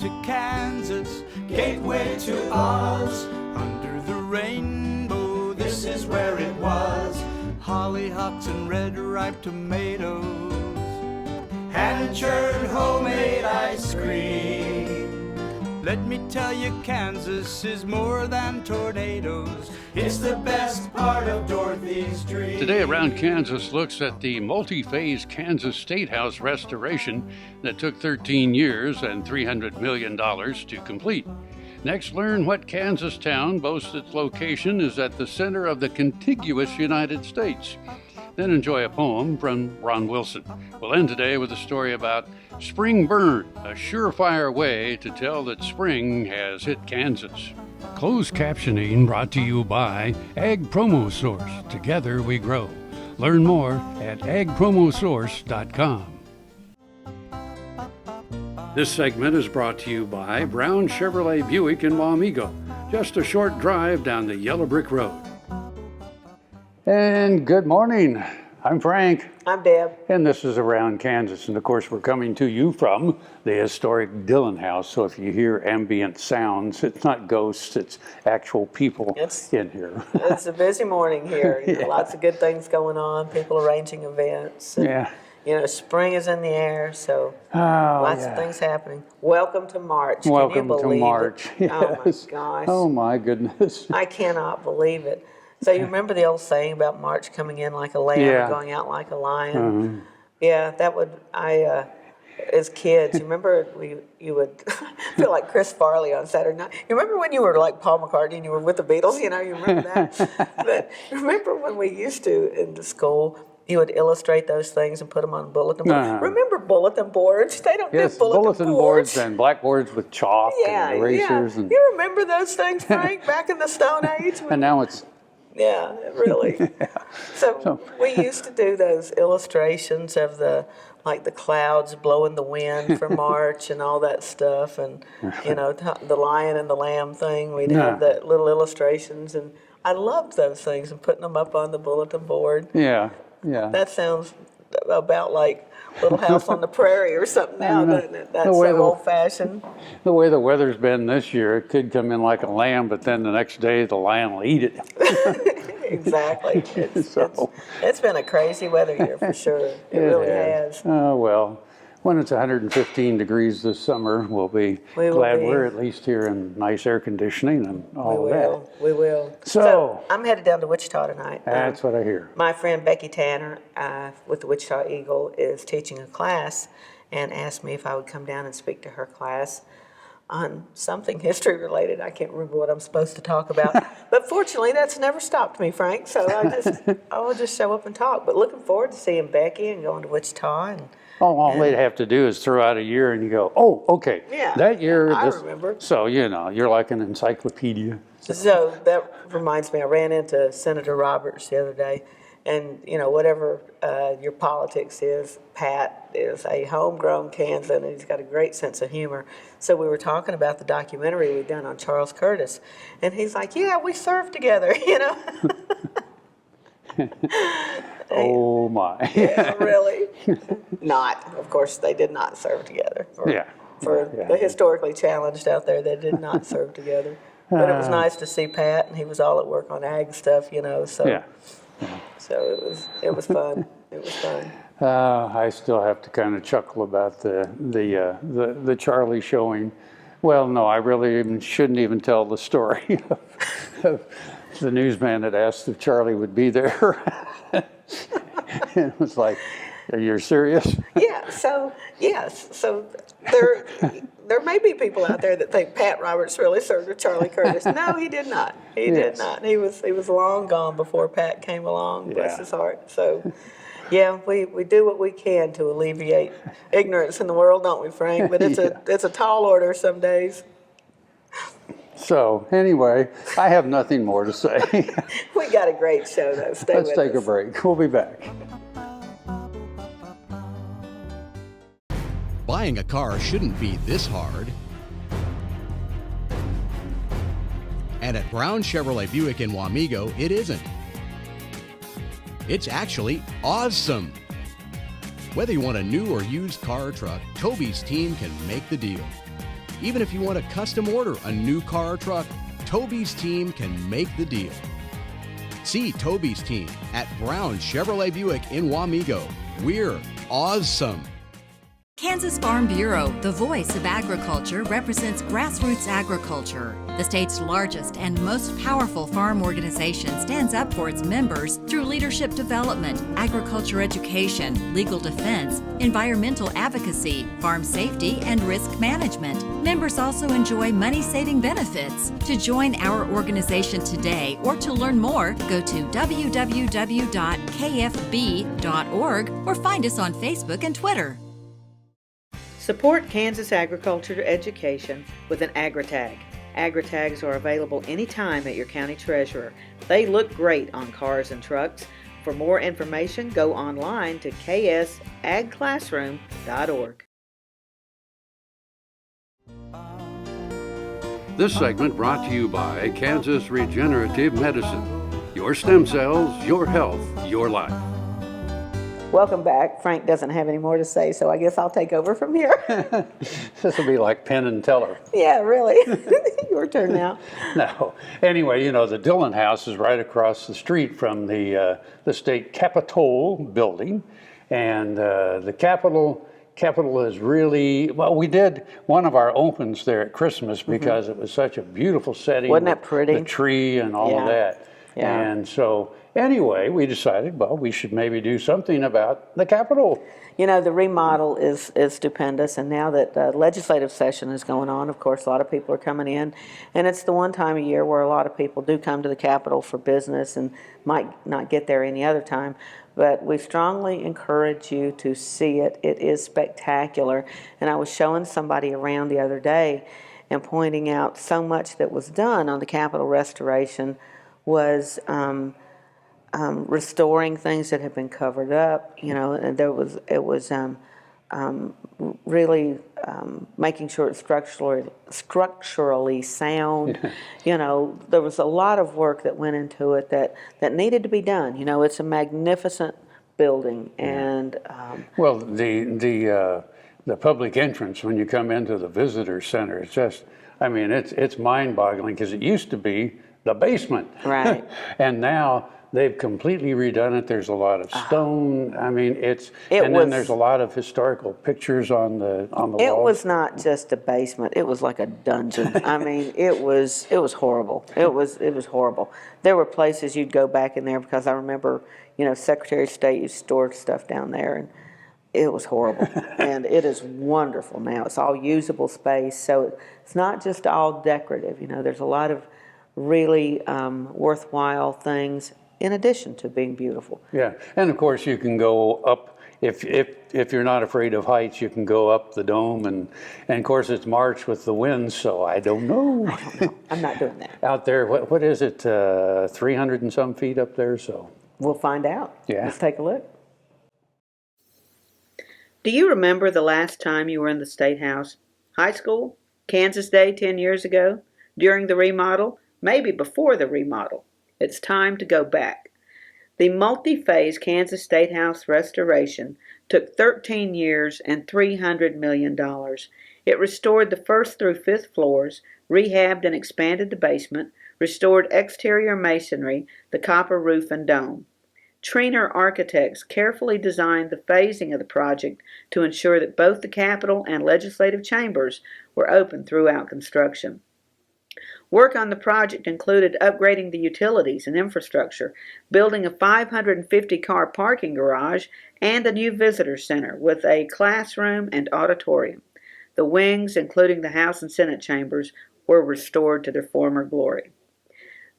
to Kansas, gateway to Oz. Under the rainbow, this is where it was. Hollyhocks and red ripe tomatoes, hand-churned homemade ice cream. Let me tell you, Kansas is more than tornadoes. It's the best part of Dorothy's dream. Today Around Kansas looks at the multi-phase Kansas Statehouse restoration that took 13 years and $300 million to complete. Next, learn what Kansas town boasts its location is at the center of the contiguous United States. Then enjoy a poem from Ron Wilson. We'll end today with a story about spring burn, a surefire way to tell that spring has hit Kansas. Closed captioning brought to you by Ag Promo Source. Together we grow. Learn more at agpromosource.com. This segment is brought to you by Brown Chevrolet Buick in Wamego, just a short drive down the yellow brick road. And good morning. I'm Frank. I'm Deb. And this is Around Kansas. And of course, we're coming to you from the historic Dillon House. So if you hear ambient sounds, it's not ghosts, it's actual people in here. It's a busy morning here. Lots of good things going on, people arranging events. And, spring is in the air, so lots of things happening. Welcome to March. Welcome Can you believe to March. It? Yes. Oh my gosh. Oh my goodness. I cannot believe it. So you remember the old saying about March coming in like a lamb and going out like a lion? Yeah, that would, as kids, you remember you would feel like Chris Farley on Saturday night. You remember when you were like Paul McCartney and you were with the Beatles, you remember that? But remember when we used to, in the school, you would illustrate those things and put them on bulletin boards. Remember bulletin boards? They don't do bulletin boards. And blackboards with chalk and erasers. And... You remember those things, Frank, back in the Stone Age? And now it's... Yeah, really. So we used to do those illustrations of the clouds blowing the wind for March and all that stuff, and the lion and the lamb thing. We'd have the little illustrations, and I loved those things and putting them up on the bulletin board. Yeah. That sounds about like Little House on the Prairie or something now, doesn't it? That's so old-fashioned. The way the weather's been this year, it could come in like a lamb, but then the next day the lion will eat it. Exactly. It's been a crazy weather year for sure. It really has. Oh, well, when it's 115 degrees this summer, we'll be glad we're at least here in nice air conditioning and all of that. We will. So I'm headed down to Wichita tonight. That's what I hear. My friend Becky Tanner with the Wichita Eagle is teaching a class and asked me if I would come down and speak to her class on something history related. I can't remember what I'm supposed to talk about. But fortunately, that's never stopped me, Frank. So I will just show up and talk. But looking forward to seeing Becky and going to Wichita. And all they'd have to do is throw out a year and you go, oh, okay. Yeah, that year. I remember. So, you're like an encyclopedia. So that reminds me, I ran into Senator Roberts the other day. And, whatever your politics is, Pat is a homegrown Kansan, and he's got a great sense of humor. So we were talking about the documentary we'd done on Charles Curtis. And he's like, yeah, we served together, Oh, my. Yeah, really? Not. Of course, they did not serve together. For the historically challenged out there, they did not serve together. But it was nice to see Pat, and he was all at work on ag stuff, so... So it was fun. It was fun. I still have to kind of chuckle about the Charlie showing. Well, no, I really shouldn't even tell the story of the newsman that asked if Charlie would be there. And it was like, are you serious? Yeah. So yes. So there may be people out there that think Pat Roberts really served with Charlie Curtis. No, he did not. He did not. He was long gone before Pat came along. Bless his heart. So, yeah, we do what we can to alleviate ignorance in the world, don't we, Frank? But it's a tall order some days. So anyway, I have nothing more to say. We got a great show though. Let's take a break. We'll be back. Buying a car shouldn't be this hard. And at Brown Chevrolet Buick in Wamego, it isn't. It's actually awesome. Whether you want a new or used car or truck, Toby's team can make the deal. Even if you want to custom order a new car or truck, Toby's team can make the deal. See Toby's team at Brown Chevrolet Buick in Wamego. We're awesome. Kansas Farm Bureau, the voice of agriculture, represents grassroots agriculture. The state's largest and most powerful farm organization stands up for its members through leadership development, agriculture education, legal defense, environmental advocacy, farm safety, and risk management. Members also enjoy money-saving benefits. To join our organization today or to learn more, go to www.kfb.org or find us on Facebook and Twitter. Support Kansas agriculture education with an AgriTag. AgriTags are available anytime at your county treasurer. They look great on cars and trucks. For more information, go online to ksagclassroom.org. This segment brought to you by Kansas Regenerative Medicine. Your stem cells, your health, your life. Welcome back. Frank doesn't have any more to say, so I guess I'll take over from here. This will be like Penn and Teller. Yeah, really. Your turn now. No. Anyway, the Dillon House is right across the street from the state Capitol building, and the Capitol is really, well, we did one of our opens there at Christmas because it was such a beautiful setting. Wasn't that pretty? The tree and all of that. Yeah. And so anyway, we decided, well, we should maybe do something about the Capitol. The remodel is stupendous, and now that legislative session is going on, of course, a lot of people are coming in, and it's the one time a year where a lot of people do come to the Capitol for business and might not get there any other time. But we strongly encourage you to see it. It is spectacular. And I was showing somebody around the other day and pointing out so much that was done on the Capitol restoration was restoring things that had been covered up, and it was really making sure it's structurally sound. There was a lot of work that went into it that needed to be done. It's a magnificent building, and well, the public entrance when you come into the visitor center, it's just, it's mind-boggling because it used to be the basement, right? And now they've completely redone it. There's a lot of stone. Then there's a lot of historical pictures on the walls. It was not just a basement. It was like a dungeon. It was horrible. It was horrible. There were places you'd go back in there because I remember, Secretary of State used to store stuff down there, and it was horrible. And it is wonderful now. It's all usable space. So it's not just all decorative. There's a lot of really worthwhile things in addition to being beautiful. Yeah, and of course you can go up, if you're not afraid of heights, you can go up the dome, and of course it's March with the winds, so I don't know. I'm not doing that. Out there, what is it, 300 and some feet up there, so. We'll find out. Yeah. Let's take a look. Do you remember the last time you were in the Statehouse? High school? Kansas Day 10 years ago? During the remodel? Maybe before the remodel. It's time to go back. The multi-phase Kansas Statehouse restoration took 13 years and $300 million. It restored the first through fifth floors, rehabbed and expanded the basement, restored exterior masonry, the copper roof and dome. Triner architects carefully designed the phasing of the project to ensure that both the Capitol and legislative chambers were open throughout construction. Work on the project included upgrading the utilities and infrastructure, building a 550-car parking garage, and a new visitor center with a classroom and auditorium. The wings, including the House and Senate chambers, were restored to their former glory.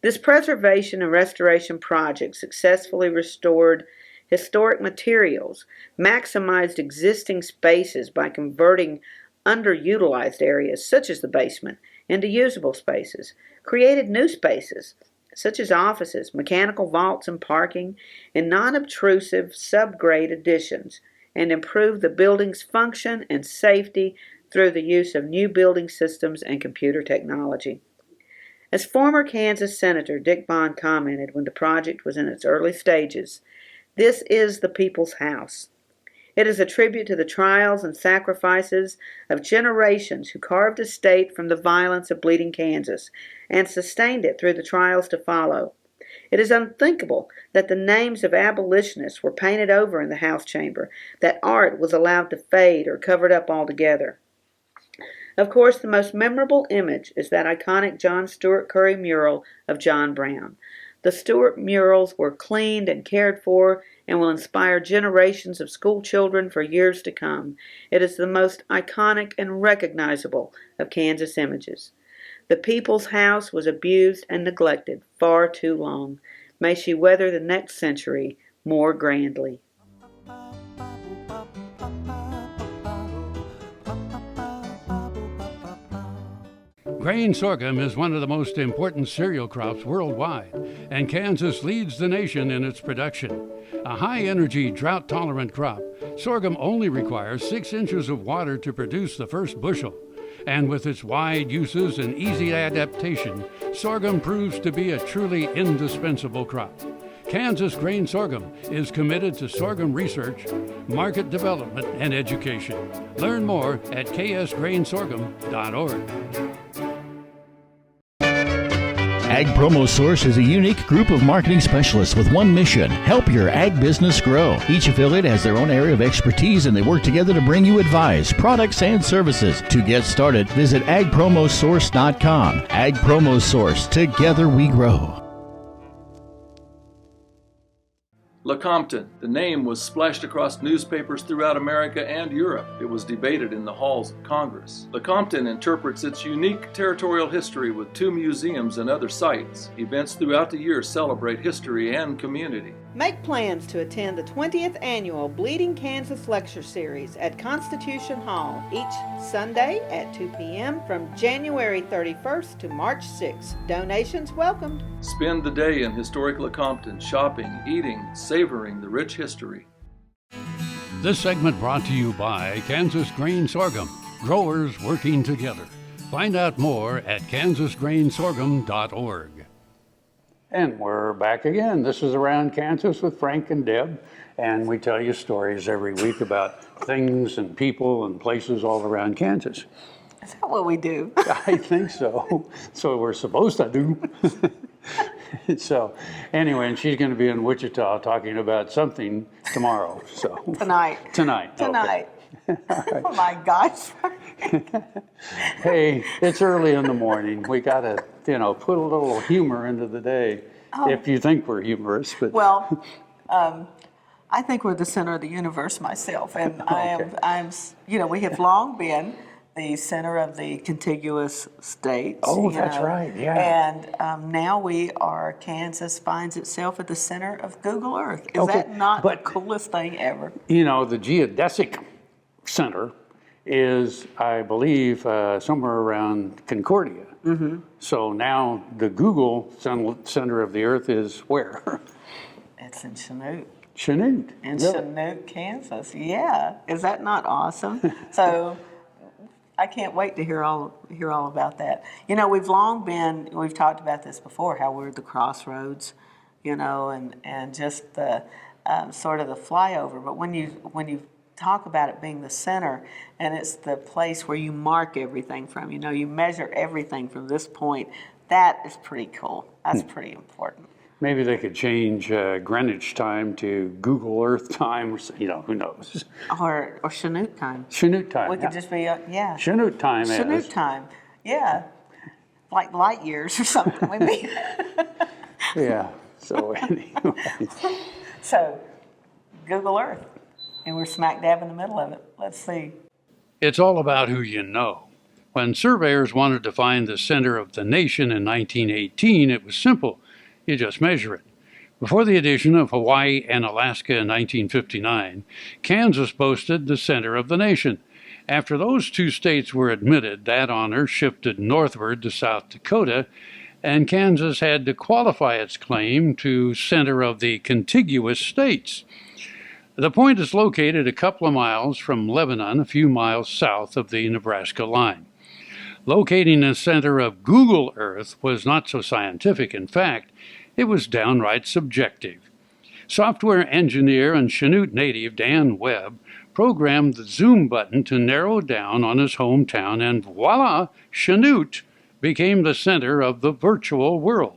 This preservation and restoration project successfully restored historic materials, maximized existing spaces by converting underutilized areas, such as the basement, into usable spaces, created new spaces, such as offices, mechanical vaults and parking, and non-obtrusive subgrade additions, and improved the building's function and safety through the use of new building systems and computer technology. As former Kansas Senator Dick Bond commented when the project was in its early stages, "This is the people's house. It is a tribute to the trials and sacrifices of generations who carved a state from the violence of bleeding Kansas and sustained it through the trials to follow. It is unthinkable that the names of abolitionists were painted over in the House chamber, that art was allowed to fade or covered up altogether. Of course, the most memorable image is that iconic John Stuart Curry mural of John Brown. The Stuart murals were cleaned and cared for and will inspire generations of school children for years to come. It is the most iconic and recognizable of Kansas images. The People's House was abused and neglected far too long. May she weather the next century more grandly. Grain sorghum is one of the most important cereal crops worldwide, and Kansas leads the nation in its production. A high-energy, drought-tolerant crop, sorghum only requires 6 inches of water to produce the first bushel. And with its wide uses and easy adaptation, sorghum proves to be a truly indispensable crop. Kansas Grain Sorghum is committed to sorghum research, market development, and education. Learn more at ksgrainsorghum.org. Ag Promo Source is a unique group of marketing specialists with one mission: help your ag business grow. Each affiliate has their own area of expertise, and they work together to bring you advice, products, and services. To get started, visit agpromosource.com. Ag Promo Source. Together we grow. Lecompton. The name was splashed across newspapers throughout America and Europe. It was debated in the halls of Congress. Lecompton interprets its unique territorial history with 2 museums and other sites. Events throughout the year celebrate history and community. Make plans to attend the 20th annual Bleeding Kansas Lecture Series at Constitution Hall each Sunday at 2 p.m. from January 31st to March 6th. Donations welcomed. Spend the day in historic Lecompton, shopping, eating, savoring the rich history. This segment brought to you by Kansas Grain Sorghum, growers working together. Find out more at kansasgrainsorghum.org. And we're back again. This is Around Kansas with Frank and Deb, and we tell you stories every week about things and people and places all around Kansas. Is that what we do? I think so. So we're supposed to do. So anyway, and she's going to be in Wichita talking about something tomorrow. So Tonight. Tonight. Tonight. Okay. Oh my gosh. Hey, it's early in the morning. We got to, put a little humor into the day, if you think we're humorous. But Well, I think we're the center of the universe myself, and I'm, we have long been the center of the contiguous states. Oh, that's right, yeah. And now Kansas finds itself at the center of Google Earth. Is that not the coolest thing ever? The geodesic center is, I believe, somewhere around Concordia. Mm-hmm. So now the Google center of the Earth is where? It's in Chanute. Chanute. In Chanute, Kansas. Yeah. Is that not awesome? So I can't wait to hear all about that. We've talked about this before, how we're at the crossroads, and just the sort of the flyover. But when you talk about it being the center, and it's the place where you mark everything from, you measure everything from this point, that is pretty cool. That's pretty important. Maybe they could change Greenwich time to Google Earth time, or who knows? Or Chanute time. Chanute time. We could just be, Chanute time. Chanute time, yeah. Like light years or something. We mean. Yeah. So anyway. So, Google Earth, and we're smack dab in the middle of it. Let's see. It's all about who you know. When surveyors wanted to find the center of the nation in 1918, it was simple. You just measure it. Before the addition of Hawaii and Alaska in 1959, Kansas boasted the center of the nation. After those 2 states were admitted, that honor shifted northward to South Dakota, and Kansas had to qualify its claim to center of the contiguous states. The point is located a couple of miles from Lebanon, a few miles south of the Nebraska line. Locating the center of Google Earth was not so scientific. In fact, it was downright subjective. Software engineer and Chanute native Dan Webb programmed the zoom button to narrow down on his hometown, and voila, Chanute became the center of the virtual world.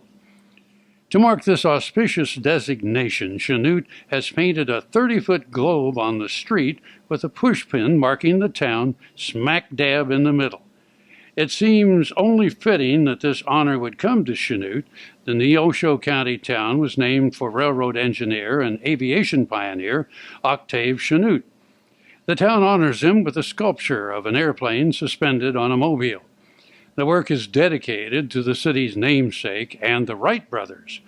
To mark this auspicious designation, Chanute has painted a 30-foot globe on the street with a pushpin marking the town smack dab in the middle. It seems only fitting that this honor would come to Chanute. The Neosho County town was named for railroad engineer and aviation pioneer Octave Chanute. The town honors him with a sculpture of an airplane suspended on a mobile. The work is dedicated to the city's namesake and the Wright brothers.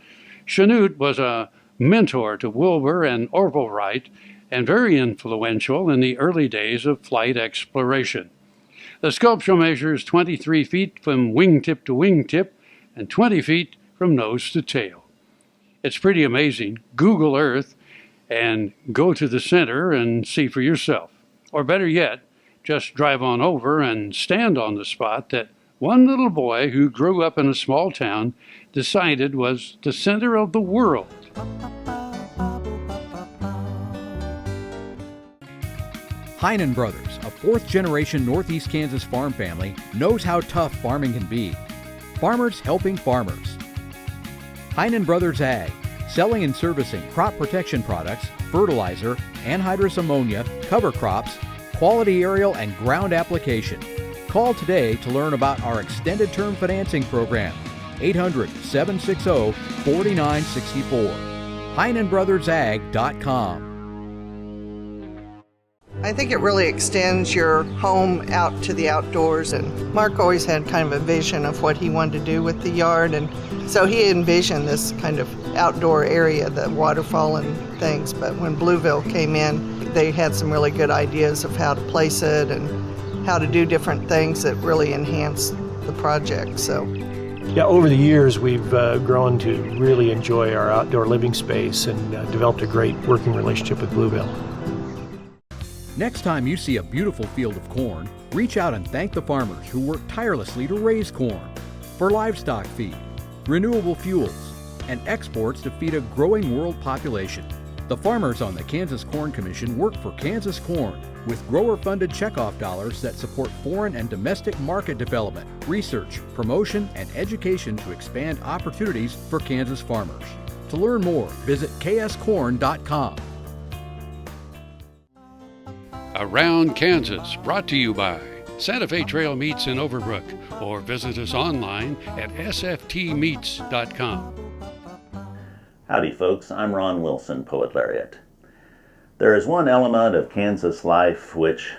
Chanute was a mentor to Wilbur and Orville Wright and very influential in the early days of flight exploration. The sculpture measures 23 feet from wingtip to wingtip and 20 feet from nose to tail. It's pretty amazing. Google Earth and go to the center and see for yourself. Or better yet, just drive on over and stand on the spot that one little boy who grew up in a small town decided was the center of the world. Heinen Brothers, a fourth-generation Northeast Kansas farm family, knows how tough farming can be. Farmers helping farmers. Heinen Brothers Ag, selling and servicing crop protection products, fertilizer, anhydrous ammonia, cover crops, quality aerial and ground application. Call today to learn about our extended term financing program, 800-760-4964. HeinenBrothersAg.com. I think it really extends your home out to the outdoors, and Mark always had kind of a vision of what he wanted to do with the yard, and so he envisioned this kind of outdoor area, the waterfall and things, but when Blueville came in, they had some really good ideas of how to place it and how to do different things that really enhance the project. So, yeah, over the years we've grown to really enjoy our outdoor living space and developed a great working relationship with Blueville. Next time you see a beautiful field of corn, reach out and thank the farmers who work tirelessly to raise corn for livestock feed, renewable fuels, and exports to feed a growing world population. The farmers on the Kansas Corn Commission work for Kansas Corn with grower-funded checkoff dollars that support foreign and domestic market development, research, promotion, and education to expand opportunities for Kansas farmers. To learn more, visit kscorn.com. Around Kansas, brought to you by Santa Fe Trail Meats in Overbrook, or visit us online at sftmeats.com. Howdy folks, I'm Ron Wilson, Poet Laureate. There is one element of Kansas life which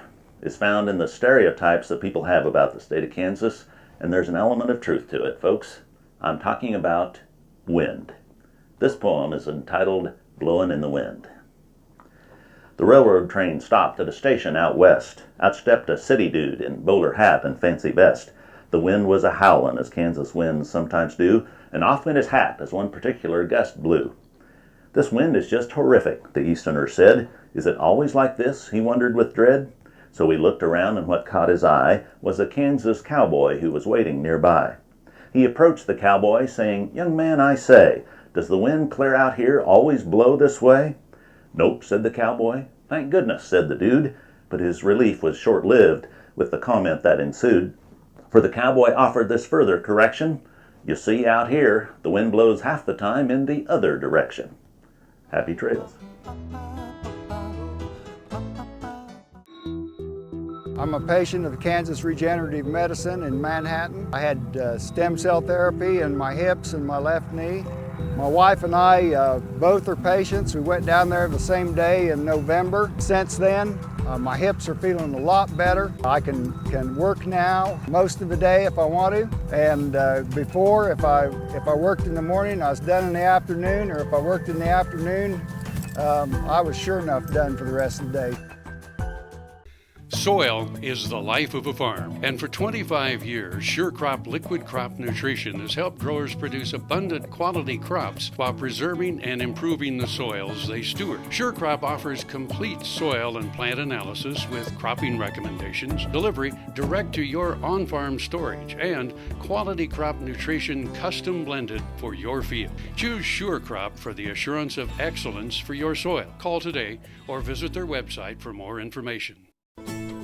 is found in the stereotypes that people have about the state of Kansas, and there's an element of truth to it, folks. I'm talking about wind. This poem is entitled Blowin' in the Wind. The railroad train stopped at a station out west. Out stepped a city dude in bowler hat and fancy vest. The wind was a howlin', as Kansas winds sometimes do, and off went his hat as one particular gust blew. This wind is just horrific, the Easterner said. Is it always like this? He wondered with dread. So he looked around, and what caught his eye was a Kansas cowboy who was waiting nearby. He approached the cowboy, saying, "Young man, I say, does the wind clear out here always blow this way?" "Nope," said the cowboy. "Thank goodness," said the dude, but his relief was short-lived with the comment that ensued. For the cowboy offered this further correction. "You see, out here, the wind blows half the time in the other direction." Happy trails. I'm a patient of Kansas Regenerative Medicine in Manhattan. I had stem cell therapy in my hips and my left knee. My wife and I both are patients. We went down there the same day in November. Since then, my hips are feeling a lot better. I can work now most of the day if I want to. And before, if I worked in the morning, I was done in the afternoon, or if I worked in the afternoon, I was sure enough done for the rest of the day. Soil is the life of a farm, and for 25 years, SureCrop Liquid Crop Nutrition has helped growers produce abundant quality crops while preserving and improving the soils they steward. SureCrop offers complete soil and plant analysis with cropping recommendations, delivery direct to your on-farm storage, and quality crop nutrition custom blended for your field. Choose SureCrop for the assurance of excellence for your soil. Call today or visit their website for more information.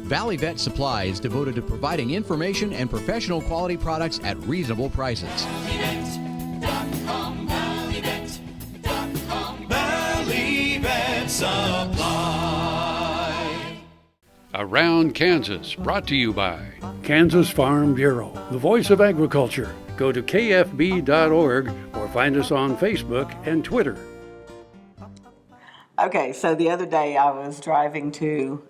Valley Vet Supply is devoted to providing information and professional quality products at reasonable prices. Valley Vet Supply. Around Kansas, brought to you by Kansas Farm Bureau, the voice of agriculture. Go to kfb.org or find us on Facebook and Twitter. Okay, so the other day I was driving to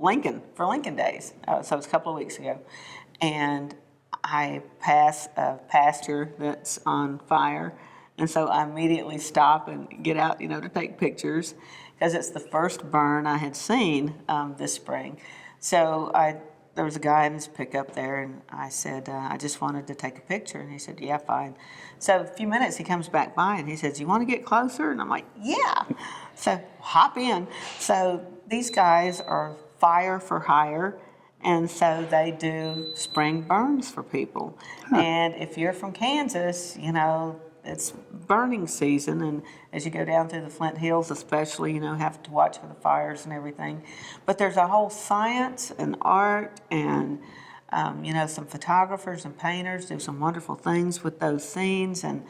Lincoln for Lincoln Days, so it was a couple of weeks ago, and I pass a pasture that's on fire, and so I immediately stop and get out, to take pictures, because it's the first burn I had seen this spring. So there was a guy in his pickup there, and I said, I just wanted to take a picture, and he said, yeah, fine. So a few minutes he comes back by, and he says, you want to get closer? And I'm like, yeah. So hop in. So these guys are fire for hire, and so they do spring burns for people. And if you're from Kansas, it's burning season, and as you go down through the Flint Hills especially, have to watch for the fires and everything. But there's a whole science and art and some photographers and painters do some wonderful things with those scenes, and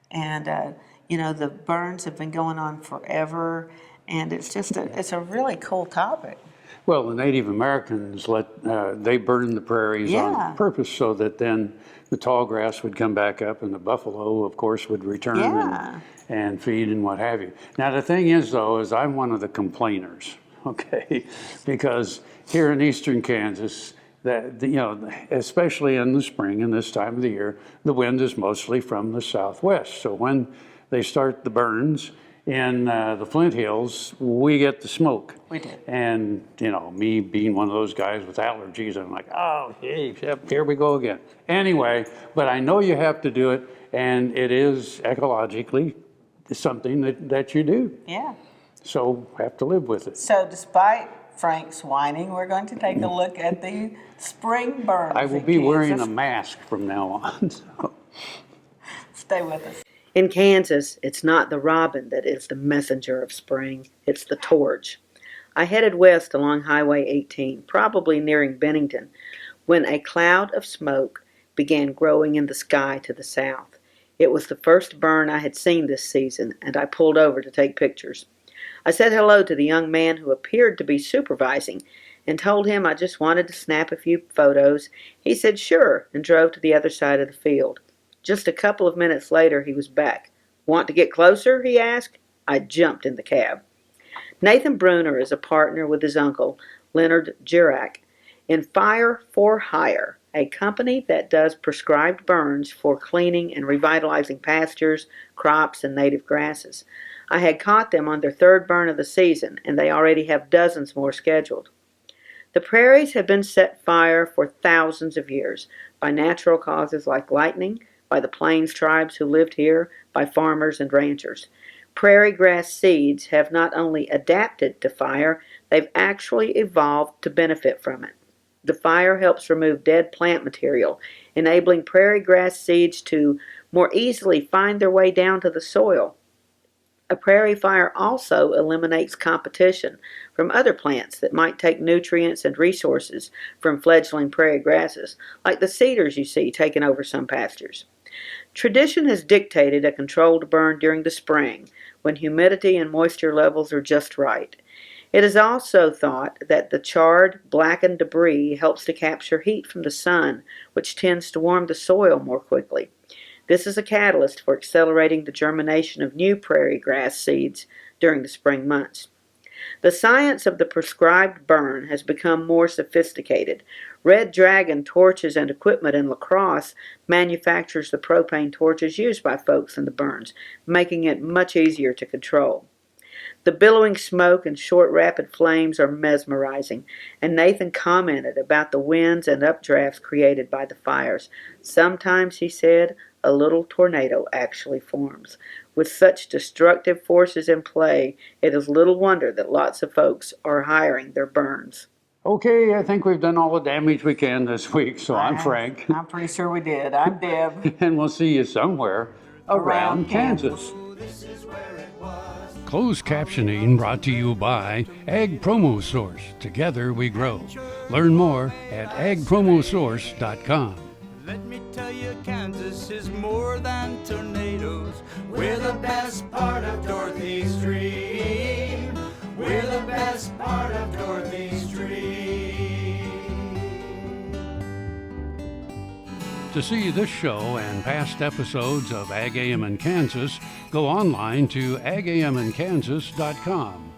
the burns have been going on forever, and it's a really cool topic. Well, the Native Americans they burned the prairies on purpose so that then the tall grass would come back up and the buffalo, of course, would return and feed and what have you. Now, the thing is, though, is I'm one of the complainers, okay? Because here in eastern Kansas, especially in the spring and this time of the year, the wind is mostly from the southwest. So when they start the burns in the Flint Hills, we get the smoke. We did. And, me being one of those guys with allergies, I'm like, oh, hey, here we go again. Anyway, but I know you have to do it, and it is ecologically something that you do. Yeah. So have to live with it. So despite Frank's whining, we're going to take a look at the spring burns. I will be wearing a mask from now on. So. Stay with us. In Kansas, it's not the robin that is the messenger of spring, it's the torch. I headed west along Highway 18, probably nearing Bennington, when a cloud of smoke began growing in the sky to the south. It was the first burn I had seen this season, and I pulled over to take pictures. I said hello to the young man who appeared to be supervising and told him I just wanted to snap a few photos. He said sure, and drove to the other side of the field. Just a couple of minutes later, he was back. Want to get closer? He asked. I jumped in the cab. Nathan Bruner is a partner with his uncle, Leonard Jurek, in Fire for Hire, a company that does prescribed burns for cleaning and revitalizing pastures, crops, and native grasses. I had caught them on their third burn of the season, and they already have dozens more scheduled. The prairies have been set fire for thousands of years by natural causes like lightning, by the Plains tribes who lived here, by farmers and ranchers. Prairie grass seeds have not only adapted to fire, they've actually evolved to benefit from it. The fire helps remove dead plant material, enabling prairie grass seeds to more easily find their way down to the soil. A prairie fire also eliminates competition from other plants that might take nutrients and resources from fledgling prairie grasses, like the cedars you see taking over some pastures. Tradition has dictated a controlled burn during the spring, when humidity and moisture levels are just right. It is also thought that the charred, blackened debris helps to capture heat from the sun, which tends to warm the soil more quickly. This is a catalyst for accelerating the germination of new prairie grass seeds during the spring months. The science of the prescribed burn has become more sophisticated. Red Dragon Torches and Equipment in La Crosse manufactures the propane torches used by folks in the burns, making it much easier to control. The billowing smoke and short rapid flames are mesmerizing, and Nathan commented about the winds and updrafts created by the fires. Sometimes, he said, a little tornado actually forms. With such destructive forces in play, it is little wonder that lots of folks are hiring their burns. Okay, I think we've done all the damage we can this week, so I'm Frank. I'm pretty sure we did. I'm Deb. And we'll see you somewhere around Kansas. Closed captioning brought to you by Ag Promo Source. Together we grow. Learn more at agpromosource.com. Let me tell you, Kansas is more than tornadoes. We're the best part of Dorothy Stream. We're the best part of Dorothy Stream. To see this show and past episodes of Ag AM in Kansas, go online to agamandkansas.com.